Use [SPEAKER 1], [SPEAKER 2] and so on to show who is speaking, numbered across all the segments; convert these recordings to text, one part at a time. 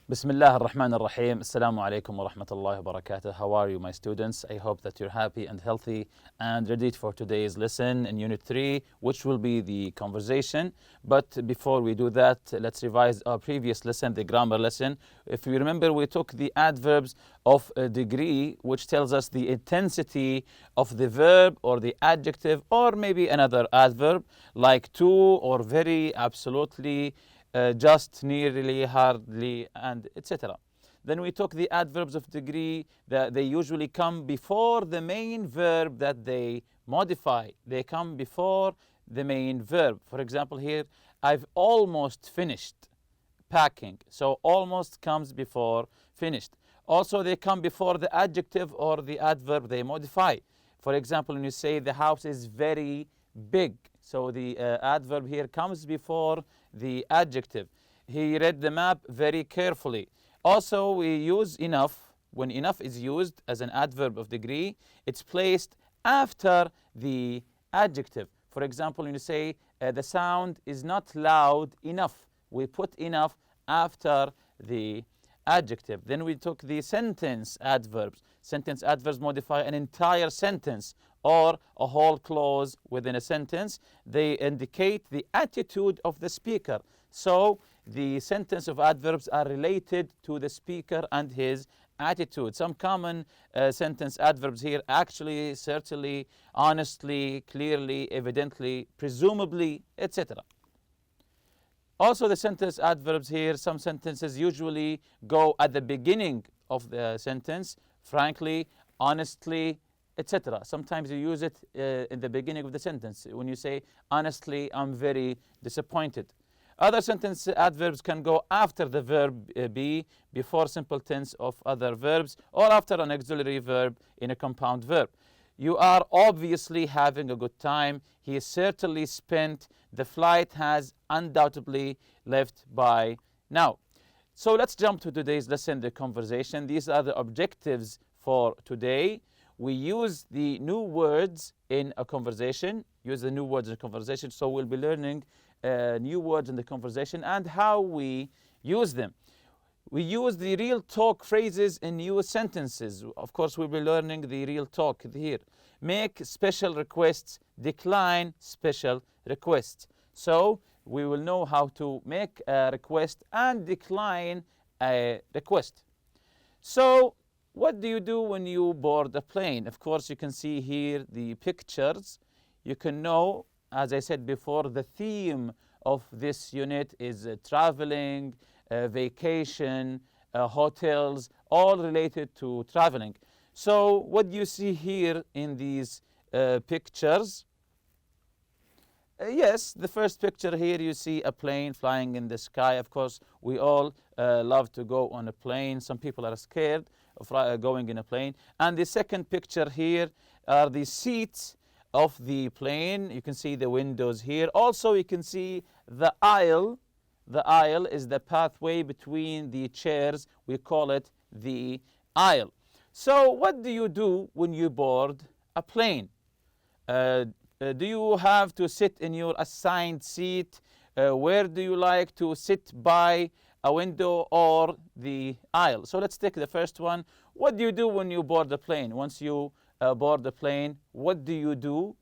[SPEAKER 1] بسم الله الرحمن الرحيم. السلام عليكم ورحمة الله وبركاته. How are you, my students? I hope that you're happy and healthy and ready for today's lesson in Unit 3, which will be the conversation. But before we do that, let's revise our previous lesson, the grammar lesson. If you remember, we took the adverbs of a degree, which tells us the intensity of the verb or the adjective or maybe another adverb like to or very, absolutely, just, nearly, hardly, and etc. Then we took the adverbs of degree that they usually come before the main verb that they modify. They come before the main verb. For example, here, I've almost finished packing. So almost comes before finished. Also, they come before the adjective or the adverb they modify. For example, when you say the house is very big, so the adverb here comes before the adjective. He read the map very carefully. Also, we use enough. When enough is used as an adverb of degree, it's placed after the adjective. For example, when you say the sound is not loud enough, we put enough after the adjective. Then we took the sentence adverbs. Sentence adverbs modify an entire sentence or a whole clause within a sentence. They indicate the attitude of the speaker. So the sentence of adverbs are related to the speaker and his attitude. Some common sentence adverbs here: actually, certainly, honestly, clearly, evidently, presumably, etc. Also, the sentence adverbs here, some sentences usually go at the beginning of the sentence: frankly, honestly, etc. Sometimes you use it in the beginning of the sentence. When you say, honestly, I'm very disappointed. Other sentence adverbs can go after the verb be, before simple tense of other verbs, or after an auxiliary verb in a compound verb. You are obviously having a good time. He is certainly spent. The flight has undoubtedly left by now. So let's jump to today's lesson, the conversation. These are the objectives for today. We use the new words in a conversation. So we'll be learning new words in the conversation and how we use them. We use the real talk phrases in new sentences. Of course, we'll be learning the real talk here. Make special requests, decline special requests. So we will know how to make a request and decline a request. So what do you do when you board a plane? Of course, you can see here the pictures. You can know, as I said before, the theme of this unit is traveling, vacation, hotels, all related to traveling. So what do you see here in these pictures? Yes, the first picture here, you see a plane flying in the sky. Of course, we all love to go on a plane. Some people are scared of going in a plane. And the second picture here are the seats of the plane. You can see the windows here. Also, you can see the aisle. The aisle is the pathway between the chairs. We call it the aisle. So what do you do when you board a plane? Do you have to sit in your assigned seat? Where do you like to sit, by a window or the aisle? So let's take the first one. What do you do when you board the plane? Once you board the plane, what do you do?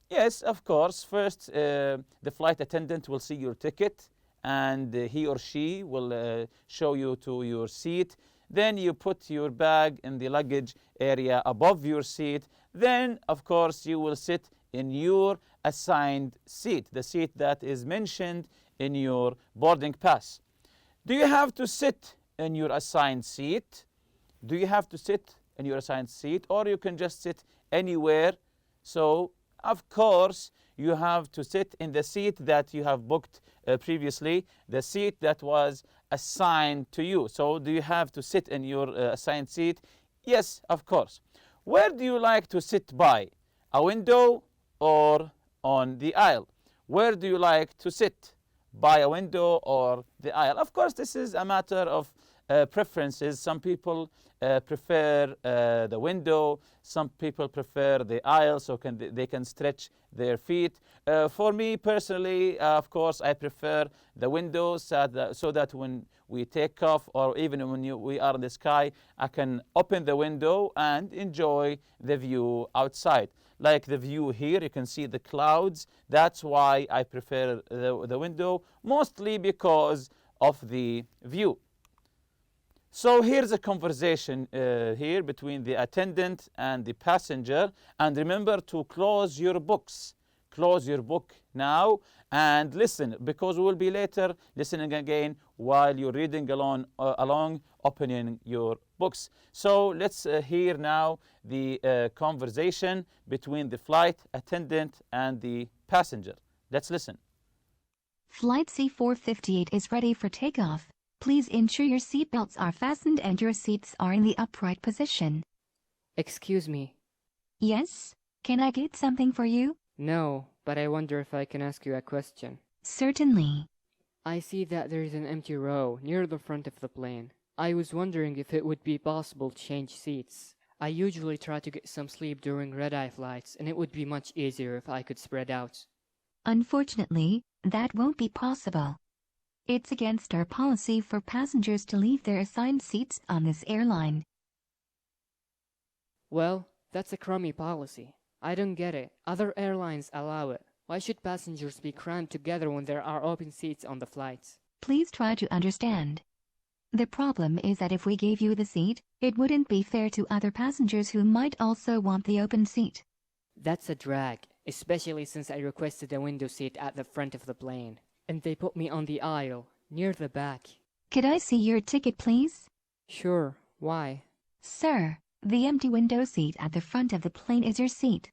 [SPEAKER 1] Yes, of course. First, the flight attendant will see your ticket and he or she will show you to your seat. Then you put your bag in the luggage area above your seat. Then, of course, you will sit in your assigned seat, the seat that is mentioned in your boarding pass. Do you have to sit in your assigned seat? Do you have to sit in your assigned seat, or you can just sit anywhere? So, of course, you have to sit in the seat that you have booked previously, the seat that was assigned to you. So, do you have to sit in your assigned seat? Yes, of course. Where do you like to sit, by a window or on the aisle? Where do you like to sit, by a window or the aisle? Of course, this is a matter of preferences. Some people prefer the window, some people prefer the aisle, so they can stretch their feet. For me personally, of course, I prefer the window so that when we take off, or even when we are in the sky, I can open the window and enjoy the view outside. Like the view here, you can see the clouds. That's why I prefer the window, mostly because of the view. So here's a conversation here between the attendant and the passenger. And remember to close your books. Close your book now and listen, because we will be later listening again while you're reading along opening your books. So let's hear now the conversation between the flight attendant and the passenger. Let's listen.
[SPEAKER 2] Flight C458 is ready for takeoff. Please ensure your seatbelts are fastened and your seats are in the upright position.
[SPEAKER 3] Excuse me.
[SPEAKER 2] Yes? Can I get something for you?
[SPEAKER 3] No, but I wonder if I can ask you a question.
[SPEAKER 2] Certainly.
[SPEAKER 3] I see that there is an empty row near the front of the plane. I was wondering if it would be possible to change seats. I usually try to get some sleep during red-eye flights, and it would be much easier if I could spread out.
[SPEAKER 2] Unfortunately, that won't be possible. It's against our policy for passengers to leave their assigned seats on this airline.
[SPEAKER 3] Well, that's a crummy policy. I don't get it. Other airlines allow it. Why should passengers be crammed together when there are open seats on the flights?
[SPEAKER 2] Please try to understand. The problem is that if we gave you the seat, it wouldn't be fair to other passengers who might also want the open seat.
[SPEAKER 3] That's a drag, especially since I requested a window seat at the front of the plane, and they put me on the aisle, near the back.
[SPEAKER 2] Could I see your ticket, please?
[SPEAKER 3] Sure. Why?
[SPEAKER 2] Sir, the empty window seat at the front of the plane is your seat.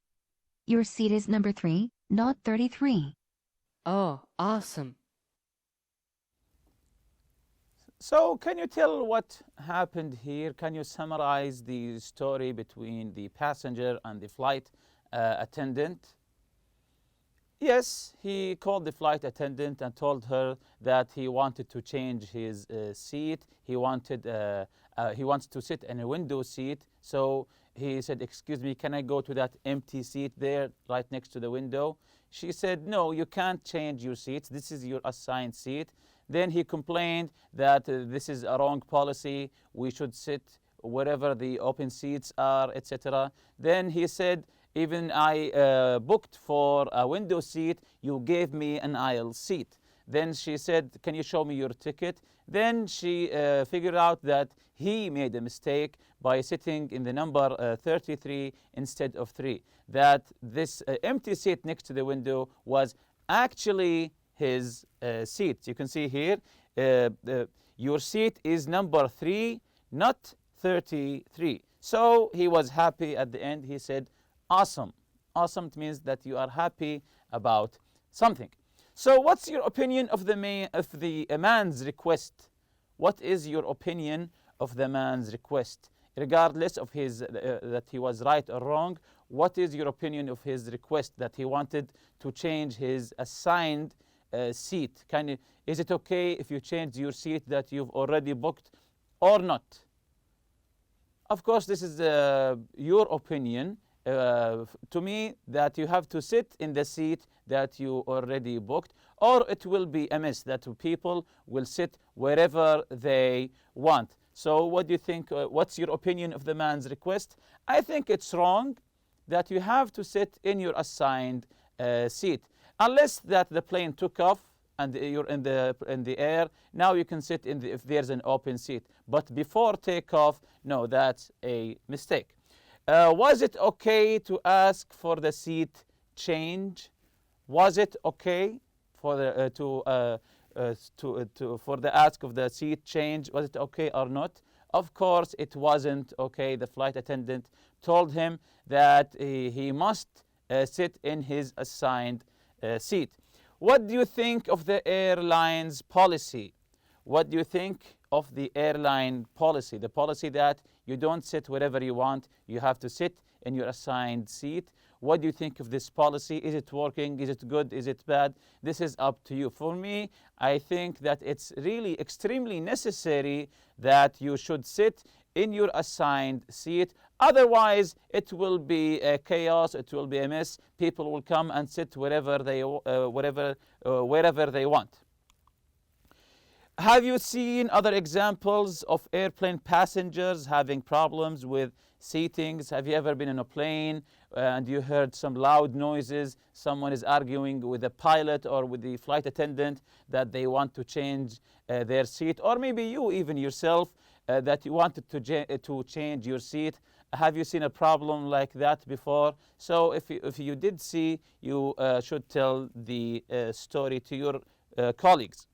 [SPEAKER 2] Your seat is number 3, not 33.
[SPEAKER 3] Oh, awesome.
[SPEAKER 1] So can you tell what happened here? Can you summarize the story between the passenger and the flight attendant? Yes, he called the flight attendant and told her that he wanted to change his seat. He wants to sit in a window seat. So he said, "Excuse me, can I go to that empty seat there right next to the window?" She said, "No, you can't change your seats. This is your assigned seat." Then he complained that this is a wrong policy. We should sit wherever the open seats are, etc. Then he said, "Even I booked for a window seat, you gave me an aisle seat." Then she said, "Can you show me your ticket?" Then she figured out that he made a mistake by sitting in the number 33 instead of 3. That this empty seat next to the window was actually his seat. You can see here, your seat is number 3, not 33. So he was happy at the end. He said, "Awesome." Awesome means that you are happy about something. So what's your opinion of the man's request? What is your opinion of the man's request? Regardless of his that he was right or wrong, what is your opinion of his request that he wanted to change his assigned seat? Is it okay if you change your seat that you've already booked or not? Of course, this is your opinion. To me, that you have to sit in the seat that you already booked, or it will be amiss that people will sit wherever they want. So what do you think? What's your opinion of the man's request? I think it's wrong that you have to sit in your assigned seat. Unless that the plane took off and you're in the air, now you can sit if there's an open seat. But before takeoff, no, that's a mistake. Was it okay to ask for the seat change? Was it okay for the for the ask of the seat change? Was it okay or not? Of course, it wasn't okay. The flight attendant told him that he must sit in his assigned seat. What do you think of the airline's policy? What do you think of the airline policy? The policy that you don't sit wherever you want, you have to sit in your assigned seat. What do you think of this policy? Is it working? Is it good? Is it bad? This is up to you. For me, I think that it's really extremely necessary that you should sit in your assigned seat. Otherwise, it will be a chaos. It will be a mess. People will come and sit wherever they want. Have you seen other examples of airplane passengers having problems with seatings? Have you ever been in a plane and you heard some loud noises? Someone is arguing with the pilot or with the flight attendant that they want to change their seat, or maybe you even yourself that you wanted to change your seat. Have you seen a problem like that before? So if you did see, you should tell the story to your colleagues.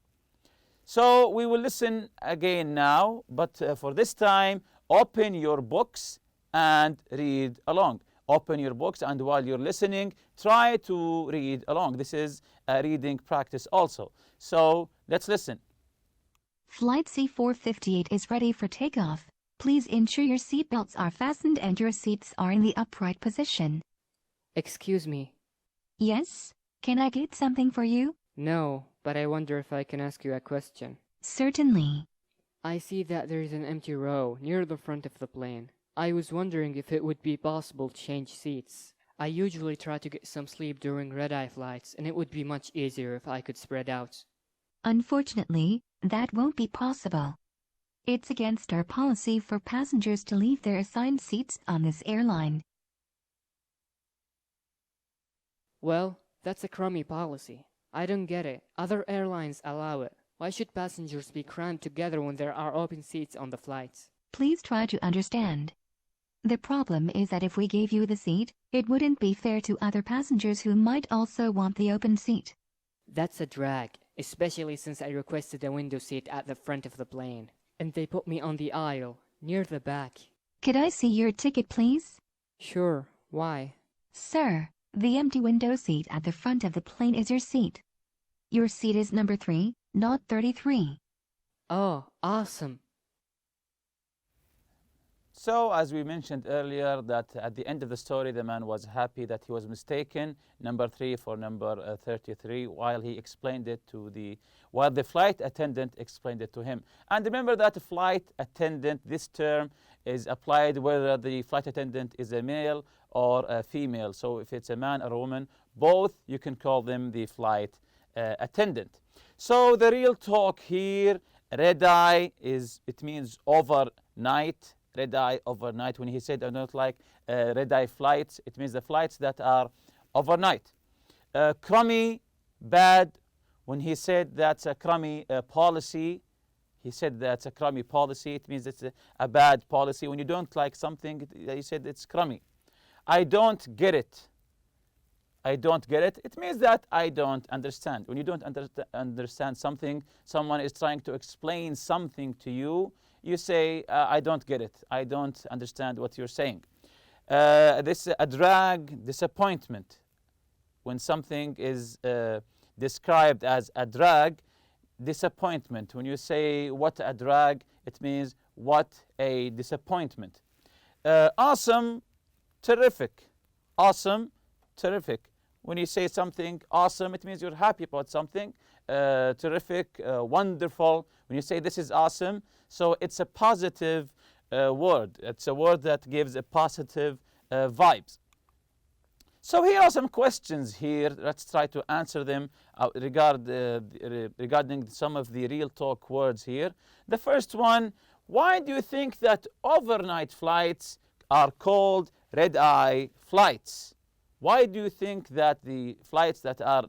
[SPEAKER 1] So we will listen again now, but for this time, open your books and read along. Open your books, and while you're listening, try to read along. This is a reading practice also. So let's listen.
[SPEAKER 2] Flight C458 is ready for takeoff. Please ensure your seatbelts are fastened and your seats are in the upright position.
[SPEAKER 3] Excuse me.
[SPEAKER 2] Yes? Can I get something for you?
[SPEAKER 3] No, but I wonder if I can ask you a question.
[SPEAKER 2] Certainly.
[SPEAKER 3] I see that there is an empty row near the front of the plane. I was wondering if it would be possible to change seats. I usually try to get some sleep during red-eye flights, and it would be much easier if I could spread out.
[SPEAKER 2] Unfortunately, that won't be possible. It's against our policy for passengers to leave their assigned seats on this airline.
[SPEAKER 3] Well, that's a crummy policy. I don't get it. Other airlines allow it. Why should passengers be crammed together when there are open seats on the flights?
[SPEAKER 2] Please try to understand. The problem is that if we gave you the seat, it wouldn't be fair to other passengers who might also want the open seat.
[SPEAKER 3] That's a drag, especially since I requested a window seat at the front of the plane, and they put me on the aisle, near the back.
[SPEAKER 2] Could I see your ticket, please?
[SPEAKER 3] Sure, why?
[SPEAKER 2] Sir, the empty window seat at the front of the plane is your seat. Your seat is number 3, not 33.
[SPEAKER 3] Oh, awesome.
[SPEAKER 1] So, as we mentioned earlier, that at the end of the story, the man was happy that he was mistaken, number 3 for number 33, while he explained it while the flight attendant explained it to him. And remember that flight attendant, this term is applied whether the flight attendant is a male or a female. So if it's a man or a woman, both you can call them the flight attendant. So the real talk here, red eye, it means overnight. Red eye overnight. When he said I don't like red eye flights, it means the flights that are overnight. Crummy, bad. When he said that's a crummy policy, he said that's a crummy policy. It means it's a bad policy. When you don't like something, he said it's crummy. I don't get it. I don't get it. It means that I don't understand. When you don't understand something, someone is trying to explain something to you, you say, I don't get it. I don't understand what you're saying. This a drag, disappointment. When something is described as a drag, disappointment. When you say what a drag, it means what a disappointment. Awesome, terrific. Awesome, terrific. When you say something awesome, it means you're happy about something. Terrific, wonderful. When you say this is awesome, so it's a positive word. It's a word that gives a positive vibes. So here are some questions here. Let's try to answer them regarding some of the real talk words here. The first one, why do you think that overnight flights are called red-eye flights? Why do you think that the flights that are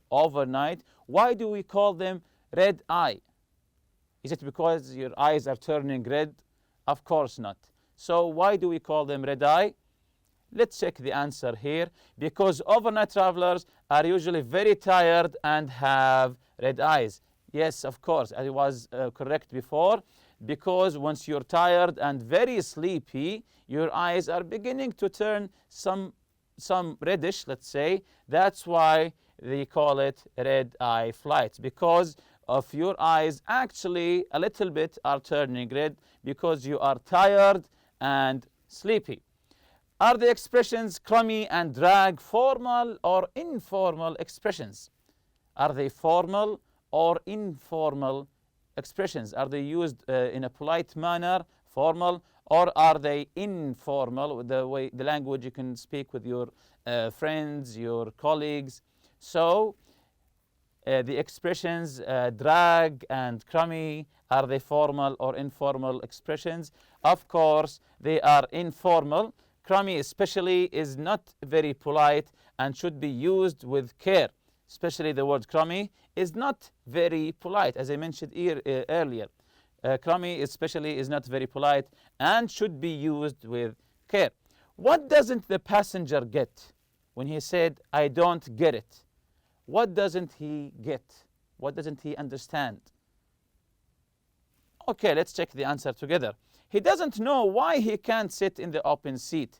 [SPEAKER 1] overnight, why do we call them red-eye? Is it because your eyes are turning red? Of course not. So why do we call them red-eye? Let's check the answer here. Because overnight travelers are usually very tired and have red eyes. Yes, of course, I was correct before. Because once you're tired and very sleepy, your eyes are beginning to turn some reddish, let's say. That's why they call it red-eye flights. Because of your eyes actually a little bit are turning red because you are tired and sleepy. Are the expressions crummy and drag formal or informal expressions? Are they formal or informal expressions? Are they used in a polite manner, formal, or are they informal, the language you can speak with your friends, your colleagues? So the expressions drag and crummy, are they formal or informal expressions? Of course, they are informal. Crummy especially is not very polite and should be used with care. Especially the word crummy is not very polite, as I mentioned earlier. Crummy especially is not very polite and should be used with care. What doesn't the passenger get when he said, I don't get it? What doesn't he get? What doesn't he understand? Okay, let's check the answer together. He doesn't know why he can't sit in the open seat.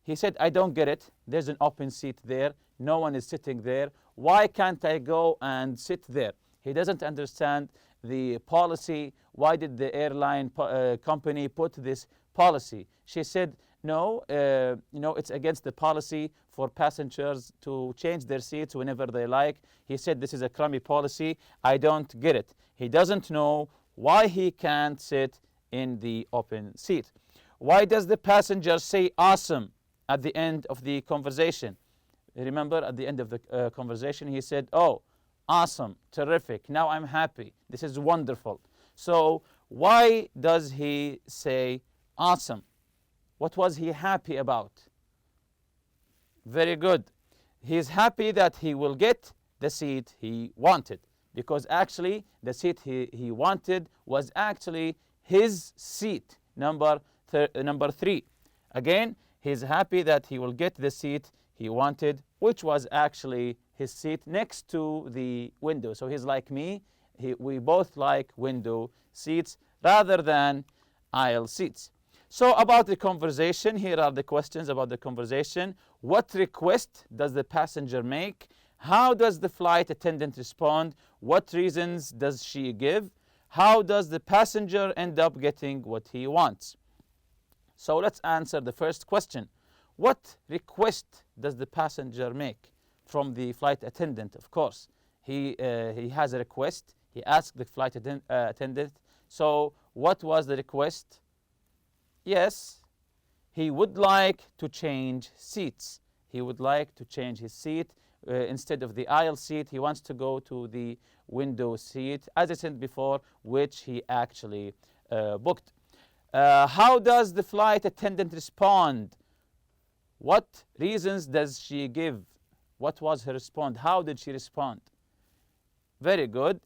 [SPEAKER 1] He said, I don't get it. There's an open seat there. No one is sitting there. Why can't I go and sit there? He doesn't understand the policy. Why did the airline company put this policy? She said, no, it's against the policy for passengers to change their seats whenever they like. He said, this is a crummy policy. I don't get it. He doesn't know why he can't sit in the open seat. Why does the passenger say awesome at the end of the conversation? Remember, at the end of the conversation, he said, oh, awesome, terrific, now I'm happy, this is wonderful. So why does he say awesome? What was he happy about? Very good. He's happy that he will get the seat he wanted, because actually the seat he wanted was actually his seat, number 3. Again, he's happy that he will get the seat he wanted, which was actually his seat next to the window. So he's like me. We both like window seats rather than aisle seats. So about the conversation, here are the questions about the conversation. What request does the passenger make? How does the flight attendant respond? What reasons does she give? How does the passenger end up getting what he wants? So let's answer the first question. What request does the passenger make from the flight attendant? Of course, he has a request. He asked the flight attendant. So what was the request? Yes, he would like to change seats. He would like to change his seat. Instead of the aisle seat, he wants to go to the window seat, as I said before, which he actually booked. How does the flight attendant respond? What reasons does she give? What was her response? How did she respond? Very good.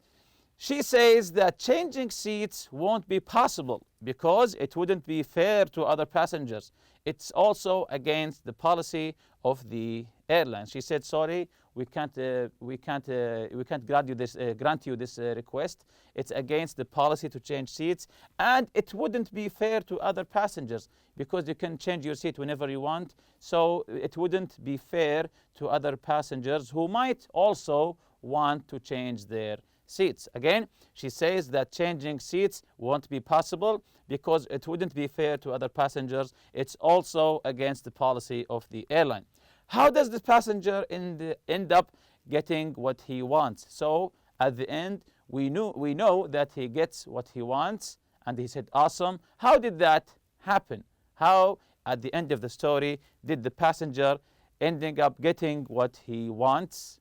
[SPEAKER 1] She says that changing seats won't be possible because it wouldn't be fair to other passengers. It's also against the policy of the airline. She said, sorry, we can't grant you this request. It's against the policy to change seats, and it wouldn't be fair to other passengers because you can change your seat whenever you want. So it wouldn't be fair to other passengers who might also want to change their seats. Again, she says that changing seats won't be possible because it wouldn't be fair to other passengers. It's also against the policy of the airline. How does the passenger end up getting what he wants? So at the end, we know that he gets what he wants, and he said awesome. How did that happen? How, at the end of the story, did the passenger ending up getting what he wants?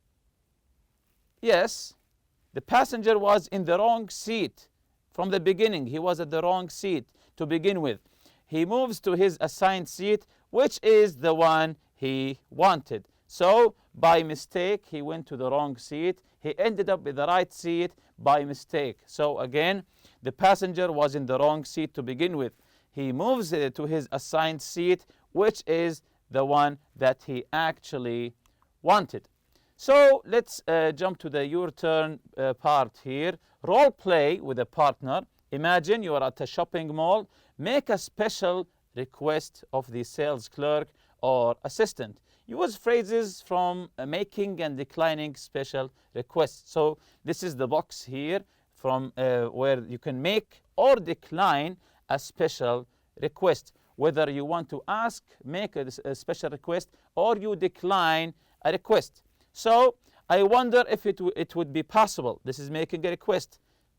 [SPEAKER 1] Yes, the passenger was in the wrong seat. From the beginning, he was at the wrong seat to begin with. He moves to his assigned seat, which is the one he wanted. So, by mistake, he went to the wrong seat. He ended up with the right seat by mistake. So again, the passenger was in the wrong seat to begin with. He moves to his assigned seat, which is the one that he actually wanted. So let's jump to the your turn part here. Role play with a partner. Imagine you are at a shopping mall. Make a special request of the sales clerk or assistant. Use phrases from making and declining special requests. So this is the box here from where you can make or decline a special request. whether you want to ask, make a special request, or you decline a request. So I wonder if it would be possible. This is making a request.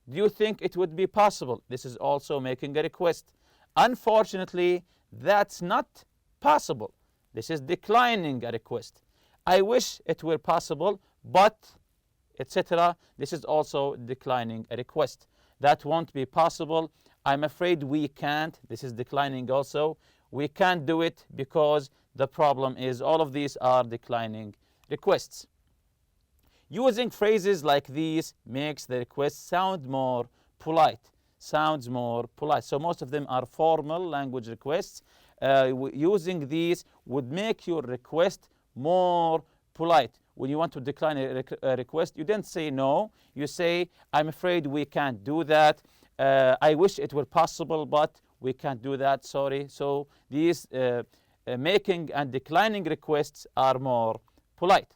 [SPEAKER 1] Do you think it would be possible? This is also making a request. Unfortunately, that's not possible. This is declining a request. I wish it were possible, but etc. This is also declining a request. That won't be possible. I'm afraid we can't. This is declining also. We can't do it because the problem is all of these are declining requests. Using phrases like these makes the request sound more polite. Sounds more polite. So most of them are formal language requests. Using these would make your request more polite. When you want to decline a request, you don't say no. You say, I'm afraid we can't do that. I wish it were possible, but we can't do that. Sorry. So these making and declining requests are more polite.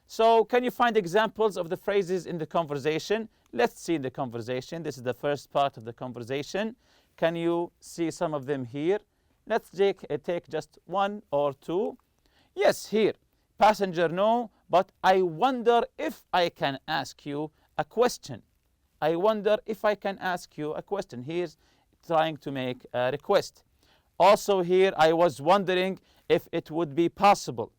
[SPEAKER 1] So can you find examples of the phrases in the conversation? Let's see the conversation. This is the first part of the conversation. Can you see some of them here? Let's take just one or two. Yes, here. Passenger, no, but I wonder if I can ask you a question. I wonder if I can ask you a question. Here's trying to make a request. Also here, I was wondering if it would be possible.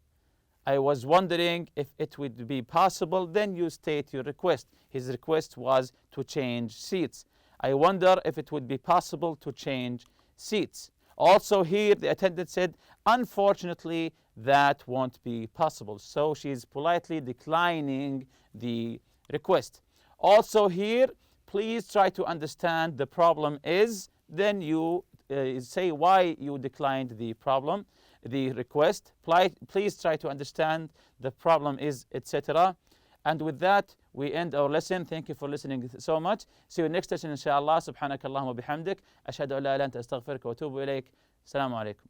[SPEAKER 1] I was wondering if it would be possible. Then you state your request. His request was to change seats. I wonder if it would be possible to change seats. Also here, the attendant said, unfortunately, that won't be possible. So she's politely declining the request. Also here, please try to understand the problem is. Then you say why you declined the problem, the request. Please try to understand the problem is, etc. And with that, we end our lesson. Thank you for listening so much. See you next session, inshallah. Subhanakallahumma bihamdik. Ashhadu an la ilaha illa anta astaghfiruka wa atubu ilayk. Assalamu alaikum.